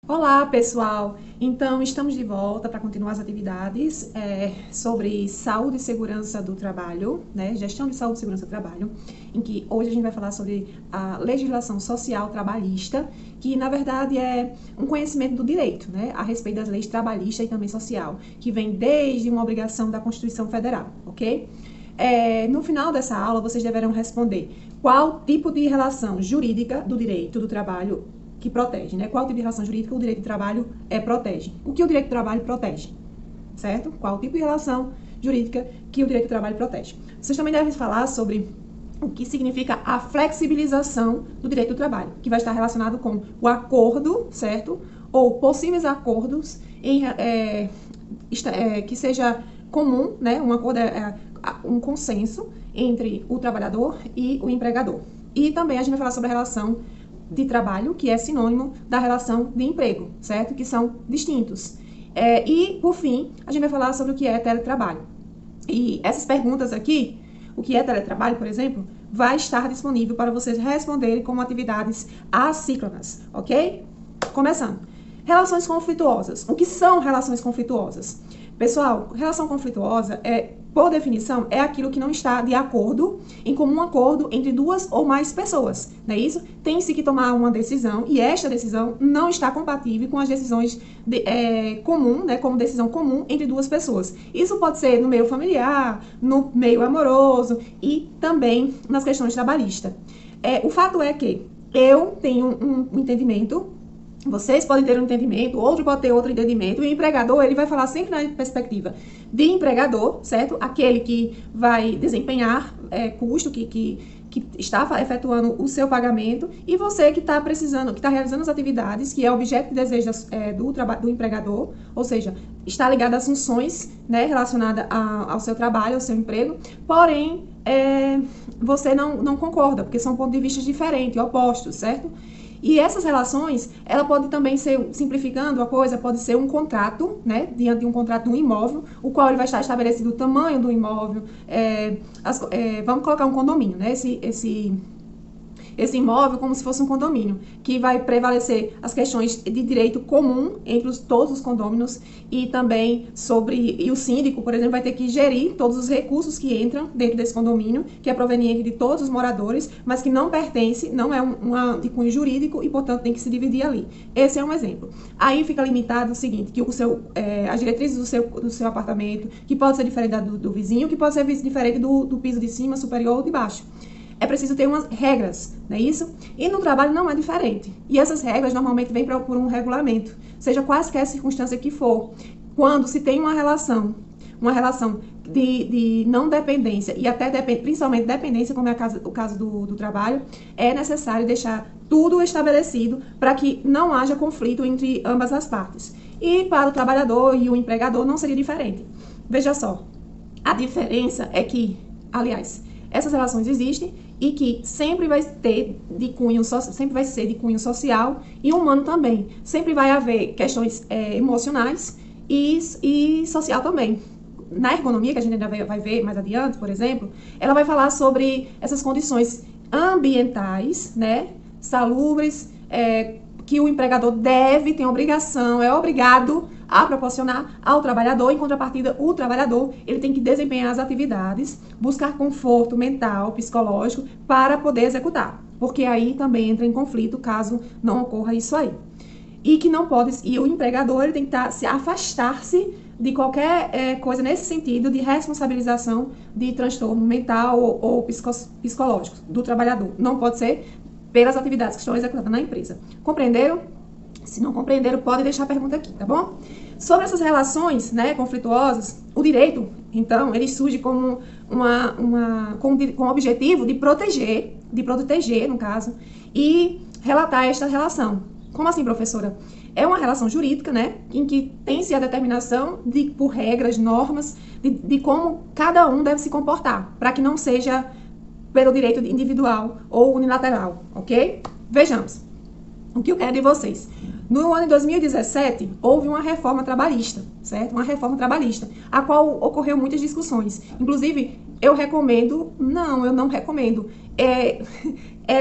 Olá, pessoal! Então, estamos de volta para continuar as atividades sobre saúde e segurança do trabalho, né? Gestão de saúde e segurança do trabalho, em que hoje a gente vai falar sobre a legislação social trabalhista, que na verdade é um conhecimento do direito, né? A respeito das leis trabalhista e também social, que vem desde uma obrigação da Constituição Federal, ok? No final dessa aula, vocês deverão responder qual tipo de relação jurídica do direito do trabalho que protege, né? Qual tipo de relação jurídica o direito do trabalho protege? O que o direito do trabalho protege, certo? Qual tipo de relação jurídica que o direito do trabalho protege? Vocês também devem falar sobre o que significa a flexibilização do direito do trabalho, que vai estar relacionado com o acordo, certo? Ou possíveis acordos que seja comum, né? Um acordo um consenso entre o trabalhador e o empregador. E também a gente vai falar sobre a relação de trabalho, que é sinônimo da relação de emprego, certo? Que são distintos. E, por fim, a gente vai falar sobre o que é teletrabalho. E essas perguntas aqui, o que é teletrabalho, por exemplo, vai estar disponível para vocês responderem como atividades assíncronas, ok? Começando. Relações conflituosas. O que são relações conflituosas? Pessoal, relação conflituosa por definição, é aquilo que não está de acordo, em comum acordo entre duas ou mais pessoas, não é isso? Tem-se que tomar uma decisão e esta decisão não está compatível com as decisões comum, né, como decisão comum entre duas pessoas. Isso pode ser no meio familiar, no meio amoroso e também nas questões trabalhistas. O fato é que eu tenho um entendimento, vocês podem ter um entendimento, outro pode ter outro entendimento, e o empregador, ele vai falar sempre na perspectiva de empregador, certo? Aquele que vai desempenhar custo, que está efetuando o seu pagamento, e você que está precisando, que está realizando as atividades, que é objeto de desejo do empregador, ou seja, está ligado às funções, né, relacionadas ao seu trabalho, ao seu emprego, porém, você não concorda, porque são pontos de vista diferentes, opostos, certo? E essas relações, ela pode também ser, simplificando a coisa, pode ser um contrato, né, diante de um contrato de um imóvel, o qual ele vai estar estabelecido o tamanho do imóvel, vamos colocar um condomínio, né, esse imóvel como se fosse um condomínio, que vai prevalecer as questões de direito comum entre todos os condôminos e também e o síndico, por exemplo, vai ter que gerir todos os recursos que entram dentro desse condomínio, que é proveniente de todos os moradores, mas que não pertence, não é de cunho jurídico e, portanto, tem que se dividir ali. Esse é um exemplo. Aí fica limitado o seguinte, que as diretrizes do seu apartamento, que pode ser diferente do vizinho, que pode ser diferente do piso de cima, superior ou de baixo. É preciso ter umas regras, não é isso? E no trabalho não é diferente. E essas regras normalmente vêm por um regulamento, seja quaisquer circunstância que for. Quando se tem uma relação de não dependência e até principalmente dependência, como é o caso do trabalho, é necessário deixar tudo estabelecido para que não haja conflito entre ambas as partes. E para o trabalhador e o empregador não seria diferente. Veja só, a diferença é que, aliás, essas relações existem e que sempre vai ser de cunho social e humano também. Sempre vai haver questões emocionais e social também. Na ergonomia, que a gente ainda vai ver mais adiante, por exemplo, ela vai falar sobre essas condições ambientais, né, salubres, que o empregador tem obrigação, é obrigado a proporcionar ao trabalhador. Em contrapartida, o trabalhador, ele tem que desempenhar as atividades, buscar conforto mental, psicológico, para poder executar, porque aí também entra em conflito caso não ocorra isso aí. E o empregador, ele tem que afastar-se de qualquer coisa nesse sentido de responsabilização de transtorno mental ou psicológico do trabalhador. Não pode ser pelas atividades que estão executadas na empresa. Compreenderam? Se não compreenderam, pode deixar a pergunta aqui, tá bom? Sobre essas relações, né, conflituosas, o direito, então, ele surge como com o objetivo de proteger, no caso, e relatar esta relação. Como assim, professora? É uma relação jurídica, né, em que tem-se a determinação por regras, normas, de como cada um deve se comportar, para que não seja pelo direito individual ou unilateral, ok? Vejamos. O que eu quero de vocês? No ano de 2017, houve uma reforma trabalhista, certo? Uma reforma trabalhista, a qual ocorreu muitas discussões. Inclusive, eu recomendo? Não, eu não recomendo. É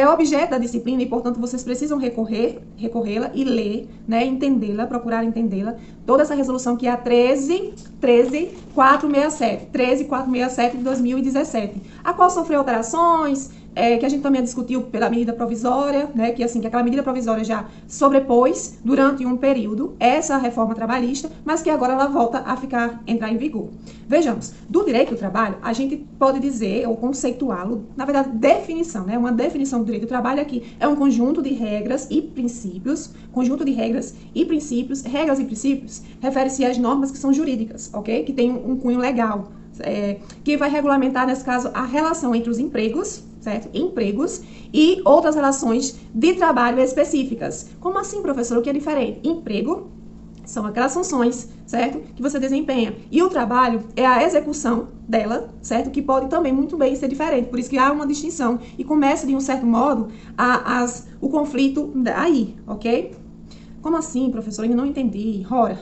objeto da disciplina e, portanto, vocês precisam recorrê-la e ler, né, entendê-la, procurar entendê-la. Toda essa resolução que é a 13.467 de 2017, a qual sofreu alterações, que a gente também discutiu pela medida provisória, né, que aquela medida provisória já sobrepôs durante um período essa reforma trabalhista, mas que agora ela volta a entrar em vigor. Vejamos, do direito do trabalho, a gente pode dizer, ou conceituá-lo, na verdade, definição, né, uma definição do direito do trabalho aqui é um conjunto de regras e princípios, regras e princípios refere-se às normas que são jurídicas, ok? Que tem um cunho legal, que vai regulamentar, nesse caso, a relação entre os empregos, certo? Empregos e outras relações de trabalho específicas. Como assim, professor? O que é diferente? Emprego são aquelas funções, certo? Que você desempenha. E o trabalho é a execução dela, certo? Que pode também muito bem ser diferente. Por isso que há uma distinção. E começa, de um certo modo, o conflito aí, ok? Como assim, professor? Eu não entendi. Ora,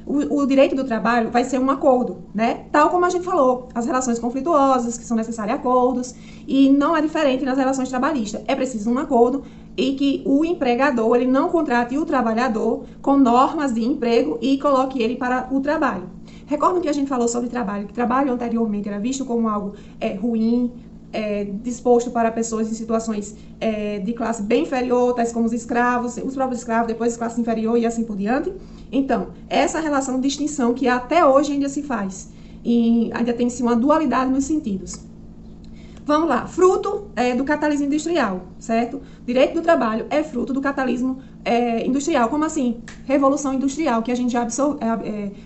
o direito do trabalho vai ser um acordo, né? Tal como a gente falou, as relações conflituosas, que são necessárias acordos, e não é diferente nas relações trabalhistas. É preciso um acordo e que o empregador, ele não contrate o trabalhador com normas de emprego e coloque ele para o trabalho. Recordam que a gente falou sobre trabalho, que trabalho anteriormente era visto como algo ruim, disposto para pessoas em situações de classe bem inferior, tais como os escravos, os próprios escravos, depois classe inferior e assim por diante. Então, essa relação de distinção que até hoje ainda se faz, e ainda tem-se uma dualidade nos sentidos. Vamos lá, fruto do capitalismo industrial, certo? Direito do trabalho é fruto do capitalismo industrial. Como assim? Revolução industrial, que a gente já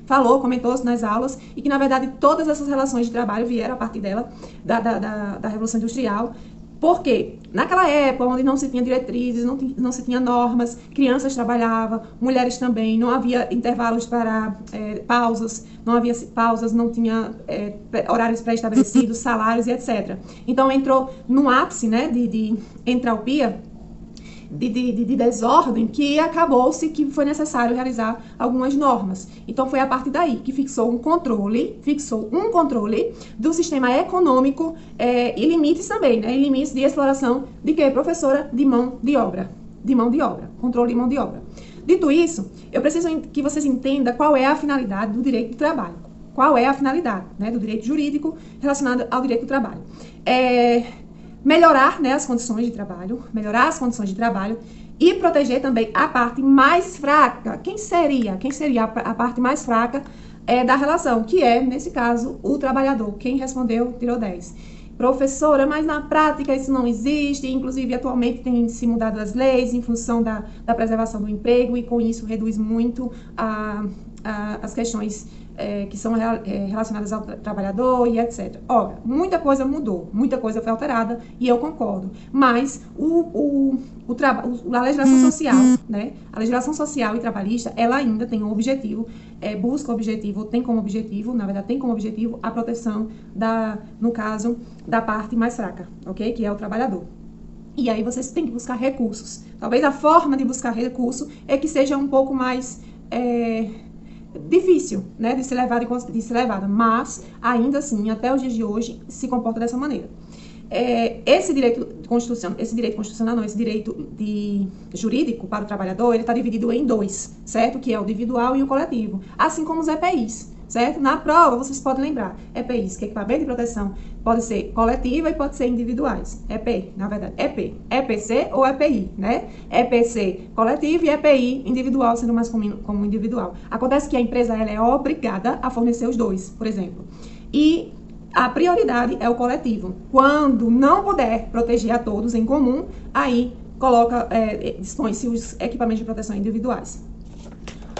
falou, comentou nas aulas, e que, na verdade, todas essas relações de trabalho vieram a partir dela, da Revolução Industrial. Por quê? Naquela época, onde não se tinha diretrizes, não se tinha normas, crianças trabalhavam, mulheres também, não havia intervalos para pausas, não tinha horários pré-estabelecidos, salários e etc. Então, entrou num ápice, né, de entropia, de desordem, que acabou-se que foi necessário realizar algumas normas. Então, foi a partir daí que fixou um controle do sistema econômico e limites também, né? E limites de exploração de quê, professora? De mão de obra. Controle de mão de obra. Dito isso, eu preciso que vocês entendam qual é a finalidade do direito do trabalho. Qual é a finalidade, né, do direito jurídico relacionado ao direito do trabalho? Melhorar, né, as condições de trabalho e proteger também a parte mais fraca. Quem seria a parte mais fraca da relação? Que é, nesse caso, o trabalhador. Quem respondeu, tirou 10. Professora, mas na prática isso não existe, inclusive atualmente tem se mudado as leis em função da preservação do emprego e com isso reduz muito as questões que são relacionadas ao trabalhador e etc. Ora, muita coisa mudou, muita coisa foi alterada e eu concordo, mas a legislação social, né, a legislação social e trabalhista, ela ainda tem um objetivo, tem como objetivo a proteção no caso, da parte mais fraca, ok? Que é o trabalhador. E aí vocês têm que buscar recursos. Talvez a forma de buscar recurso é que seja um pouco mais difícil, né, de ser levada, mas ainda assim, até os dias de hoje, se comporta dessa maneira. Esse direito jurídico para o trabalhador, ele está dividido em dois, certo? Que é o individual e o coletivo, assim como os EPIs, certo? Na prova, vocês podem lembrar, EPIs, que é equipamento de proteção, pode ser coletiva e pode ser individuais. EPI, na verdade, EPC ou EPI, né? EPC coletivo e EPI individual, sendo mais como individual. Acontece que a empresa ela é obrigada a fornecer os dois, por exemplo. E a prioridade é o coletivo. Quando não puder proteger a todos em comum, aí dispõe-se os equipamentos de proteção individuais.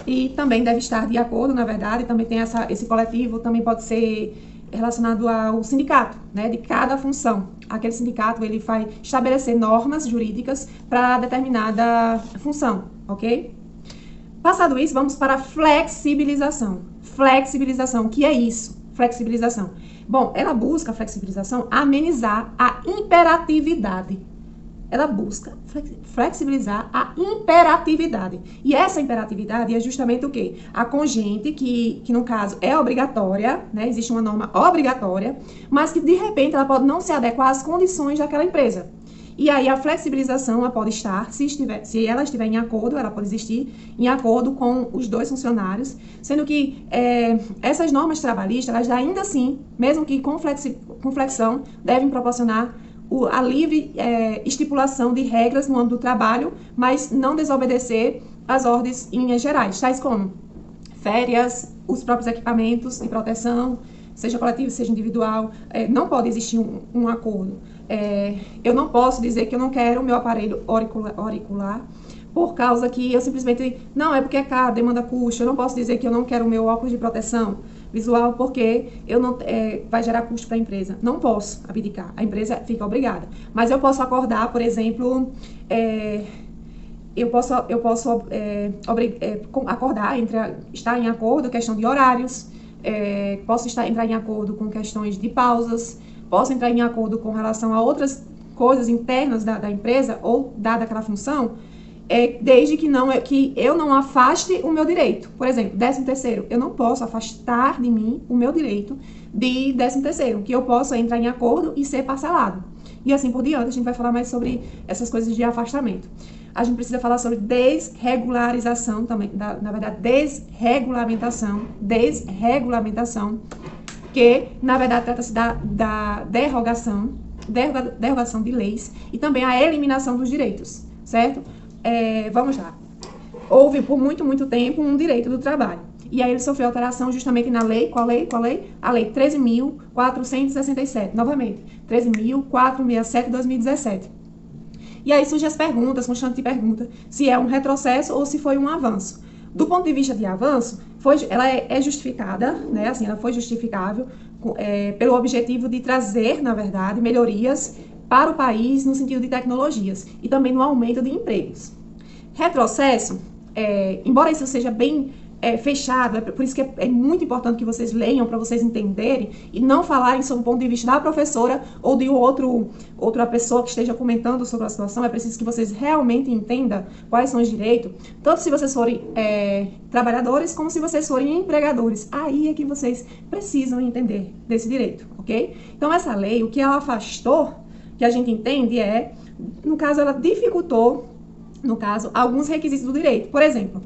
E também deve estar de acordo, na verdade, também tem esse coletivo, também pode ser relacionado ao sindicato, né, de cada função. Aquele sindicato, ele vai estabelecer normas jurídicas para determinada função, ok? Passado isso, vamos para a flexibilização. Flexibilização, o que é isso? Flexibilização. Bom, ela busca a flexibilização amenizar a imperatividade. ela busca flexibilizar a imperatividade. E essa imperatividade é justamente o quê? A congente, que no caso é obrigatória, né? Existe uma norma obrigatória, mas que de repente ela pode não se adequar às condições daquela empresa. E aí a flexibilização ela pode estar, se ela estiver em acordo, ela pode existir em acordo com os dois funcionários, sendo que essas normas trabalhistas, elas ainda assim, mesmo que com flexão, devem proporcionar a livre estipulação de regras no âmbito do trabalho, mas não desobedecer às ordens em linhas gerais, tais como férias, os próprios equipamentos de proteção, seja coletivo, seja individual, não pode existir um acordo. Eu não posso dizer que eu não quero o meu aparelho auricular por causa que eu simplesmente, não, é porque é caro, demanda custo. Eu não posso dizer que eu não quero o meu óculos de proteção visual porque eu não, vai gerar custo para a empresa. Não posso abdicar, a empresa fica obrigada. Mas eu posso acordar, por exemplo, eu posso acordar, estar em acordo, questão de horários, posso entrar em acordo com questões de pausas, posso entrar em acordo com relação a outras coisas internas da empresa ou dada aquela função, desde que eu não afaste o meu direito. Por exemplo, 13º, eu não posso afastar de mim o meu direito de 13º, que eu possa entrar em acordo e ser parcelado. E assim por diante, a gente vai falar mais sobre essas coisas de afastamento. A gente precisa falar sobre desregularização também, na verdade, desregulamentação, que, na verdade, trata-se da derrogação de leis e também a eliminação dos direitos, certo? Vamos lá. Houve, por muito, muito tempo, um direito do trabalho. E aí ele sofreu alteração justamente na lei, qual lei? A lei 13.467, novamente, 13.467 de 2017. E aí surgem as perguntas, constante pergunta, se é um retrocesso ou se foi um avanço. Do ponto de vista de avanço, ela é justificada, né? Assim, ela foi justificável pelo objetivo de trazer, na verdade, melhorias para o país no sentido de tecnologias e também no aumento de empregos. Retrocesso, embora isso seja bem fechado, por isso que é muito importante que vocês leiam para vocês entenderem e não falarem sobre o ponto de vista da professora ou de outra pessoa que esteja comentando sobre a situação. É preciso que vocês realmente entendam quais são os direitos, tanto se vocês forem trabalhadores como se vocês forem empregadores. Aí é que vocês precisam entender desse direito, ok? Então essa lei, o que ela afastou, que a gente entende no caso, ela dificultou, alguns requisitos do direito. Por exemplo,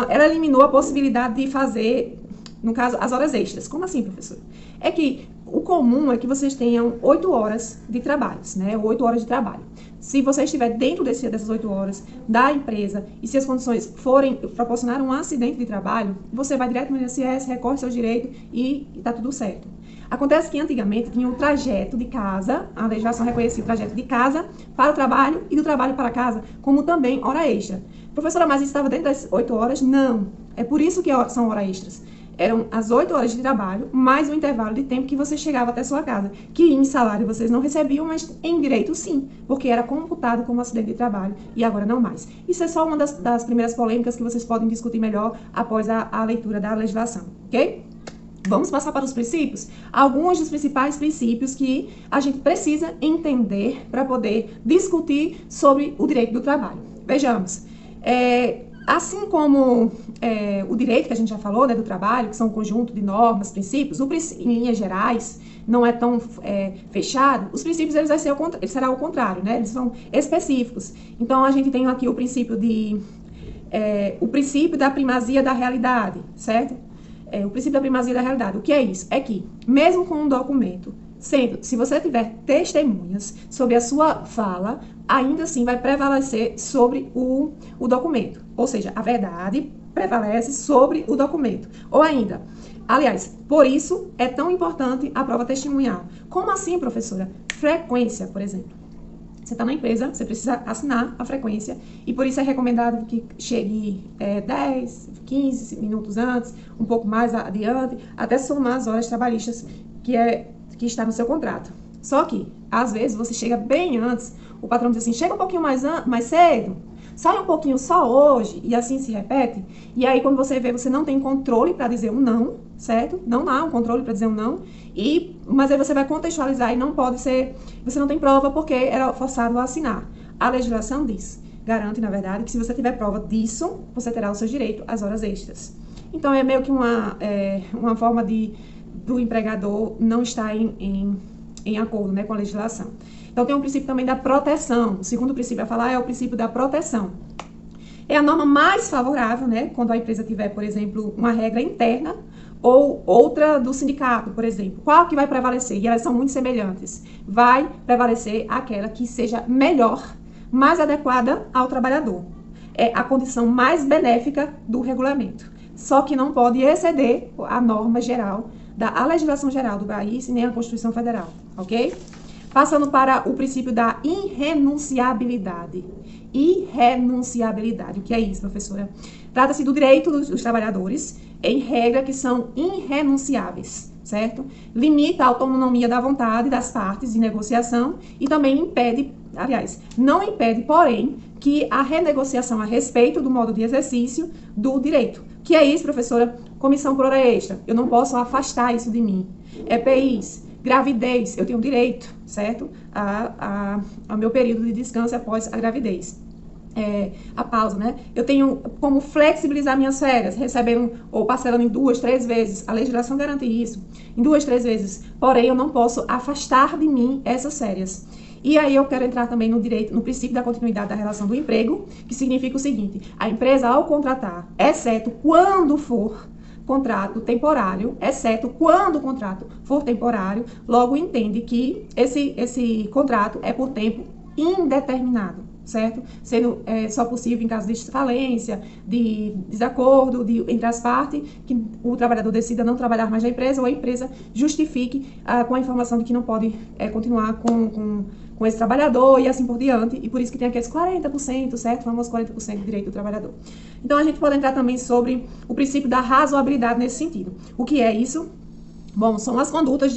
ela eliminou a possibilidade de fazer, no caso, as horas extras. Como assim, professor? É que o comum é que vocês tenham 8 horas de trabalho, né? 8 horas de trabalho. Se você estiver dentro dessas 8 horas da empresa e se as condições proporcionar um acidente de trabalho, você vai direto no INSS, recorre seu direito e está tudo certo. Acontece que antigamente tinha o trajeto de casa, a legislação reconhecia o trajeto de casa para o trabalho e do trabalho para casa, como também hora extra. Professora, mas isso estava dentro das 8 horas? Não. É por isso que são horas extras. Eram as 8 horas de trabalho, mais o intervalo de tempo que você chegava até sua casa, que em salário vocês não recebiam, mas em direito sim, porque era computado como acidente de trabalho e agora não mais. Isso é só uma das primeiras polêmicas que vocês podem discutir melhor após a leitura da legislação, ok? Vamos passar para os princípios? Alguns dos principais princípios que a gente precisa entender para poder discutir sobre o direito do trabalho. Vejamos. Assim como o direito que a gente já falou, né, do trabalho, que são um conjunto de normas, princípios, em linhas gerais, não é tão fechado, os princípios eles será o contrário, né? Eles são específicos. Então, a gente tem aqui o princípio da primazia da realidade, certo? O princípio da primazia da realidade. O que é isso? É que, mesmo com um documento, se você tiver testemunhas sobre a sua fala, ainda assim vai prevalecer sobre o documento. Ou seja, a verdade prevalece sobre o documento. Ou ainda, aliás, por isso é tão importante a prova testemunhal. Como assim, professora? Frequência, por exemplo. Você está na empresa, você precisa assinar a frequência e por isso é recomendado que chegue 10, 15 minutos antes, um pouco mais adiante, até somar as horas trabalhistas que está no seu contrato. Só que, às vezes, você chega bem antes, o patrão diz assim, chega um pouquinho mais cedo. sai um pouquinho só hoje e assim se repete, e aí quando você vê, você não tem controle para dizer um não, certo? Não há um controle para dizer um não, mas aí você vai contextualizar e não pode ser, você não tem prova porque era forçado a assinar. A legislação diz, garante, na verdade, que se você tiver prova disso, você terá o seu direito às horas extras. Então, é meio que uma forma do empregador não estar em acordo, né, com a legislação. Então, tem um princípio também da proteção. O segundo princípio a falar é o princípio da proteção. É a norma mais favorável, né, quando a empresa tiver, por exemplo, uma regra interna ou outra do sindicato, por exemplo. Qual que vai prevalecer? E elas são muito semelhantes. Vai prevalecer aquela que seja melhor, mais adequada ao trabalhador. É a condição mais benéfica do regulamento. Só que não pode exceder a norma geral da legislação geral do país e nem a Constituição Federal, ok? Passando para o princípio da irrenunciabilidade. Irrenunciabilidade. O que é isso, professora? Trata-se do direito dos trabalhadores, em regra que são irrenunciáveis, certo? Limita a autonomia da vontade das partes de negociação e também impede, aliás, não impede, porém, que a renegociação a respeito do modo de exercício do direito. Que é isso, professora? Comissão por hora extra. Eu não posso afastar isso de mim. EPIs, gravidez, eu tenho direito, certo? Ao meu período de descanso após a gravidez. A pausa, né? Eu tenho como flexibilizar minhas férias, recebendo ou parcelando em 2, 3 vezes. A legislação garante isso, em 2, 3 vezes. Porém, eu não posso afastar de mim essas férias. E aí eu quero entrar também no princípio da continuidade da relação do emprego, que significa o seguinte: a empresa, ao contratar, exceto quando for contrato temporário, exceto quando o contrato for temporário, logo entende que esse contrato é por tempo indeterminado, certo? Sendo só possível em caso de falência, de desacordo entre as partes, que o trabalhador decida não trabalhar mais na empresa ou a empresa justifique com a informação de que não pode continuar com esse trabalhador e assim por diante, e por isso que tem aqueles 40%, certo? O famoso 40% de direito do trabalhador. Então, a gente pode entrar também sobre o princípio da razoabilidade nesse sentido. O que é isso? Bom, são as condutas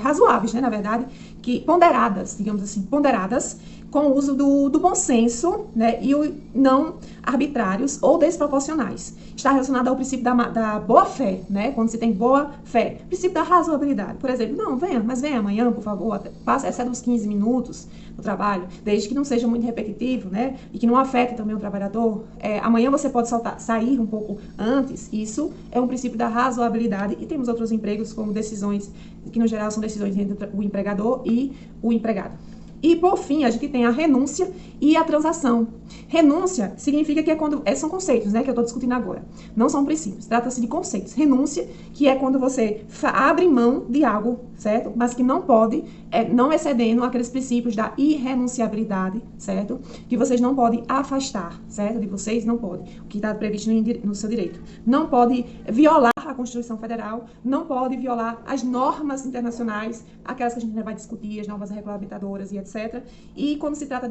razoáveis, né, na verdade, que ponderadas, digamos assim, ponderadas, com o uso do bom senso, né, e não arbitrários ou desproporcionais. Está relacionado ao princípio da boa-fé, né, quando se tem boa-fé. Princípio da razoabilidade. Por exemplo, não, venha amanhã, por favor, exceda uns 15 minutos no trabalho, desde que não seja muito repetitivo, né, e que não afete também o trabalhador. Amanhã você pode sair um pouco antes. Isso é um princípio da razoabilidade, e temos outros empregos como decisões, que no geral são decisões entre o empregador e o empregado. E, por fim, a gente tem a renúncia e a transação. Renúncia significa que é quando... são conceitos, né, que eu estou discutindo agora. Não são princípios, trata-se de conceitos. Renúncia, que é quando você abre mão de algo, certo? Mas que não pode, não excedendo aqueles princípios da irrenunciabilidade, certo? Que vocês não podem afastar, certo? De vocês não pode. O que está previsto no seu direito. Não pode violar a Constituição Federal, não pode violar as normas internacionais, aquelas que a gente ainda vai discutir, as normas regulamentadoras e etc. E quando se trata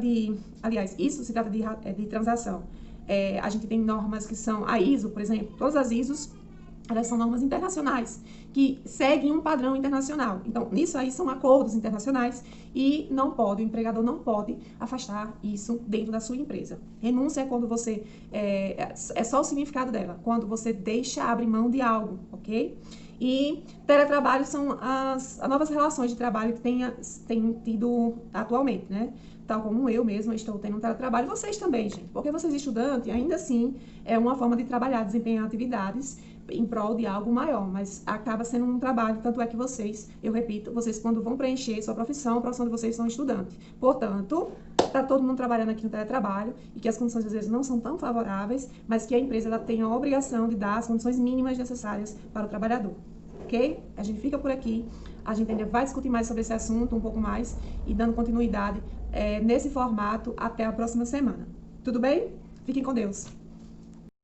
isso se trata de transação. A gente tem normas que são a ISO, por exemplo, todas as ISOs, elas são normas internacionais, que seguem um padrão internacional. Então, isso aí são acordos internacionais e o empregador não pode afastar isso dentro da sua empresa. Renúncia é quando você, é só o significado dela, quando você abrir mão de algo, ok? E teletrabalho são as novas relações de trabalho que tem tido atualmente, né? Tal como eu mesma estou tendo um teletrabalho, vocês também, gente. Porque vocês estudantes, ainda assim, é uma forma de trabalhar, desempenhar atividades em prol de algo maior, mas acaba sendo um trabalho, tanto é que vocês, eu repito, vocês quando vão preencher sua profissão, a profissão de vocês são estudantes. Portanto, está todo mundo trabalhando aqui no teletrabalho e que as condições às vezes não são tão favoráveis, mas que a empresa ela tem a obrigação de dar as condições mínimas necessárias para o trabalhador. Ok? A gente fica por aqui, a gente ainda vai discutir mais sobre esse assunto, um pouco mais, e dando continuidade nesse formato até a próxima semana. Tudo bem? Fiquem com Deus!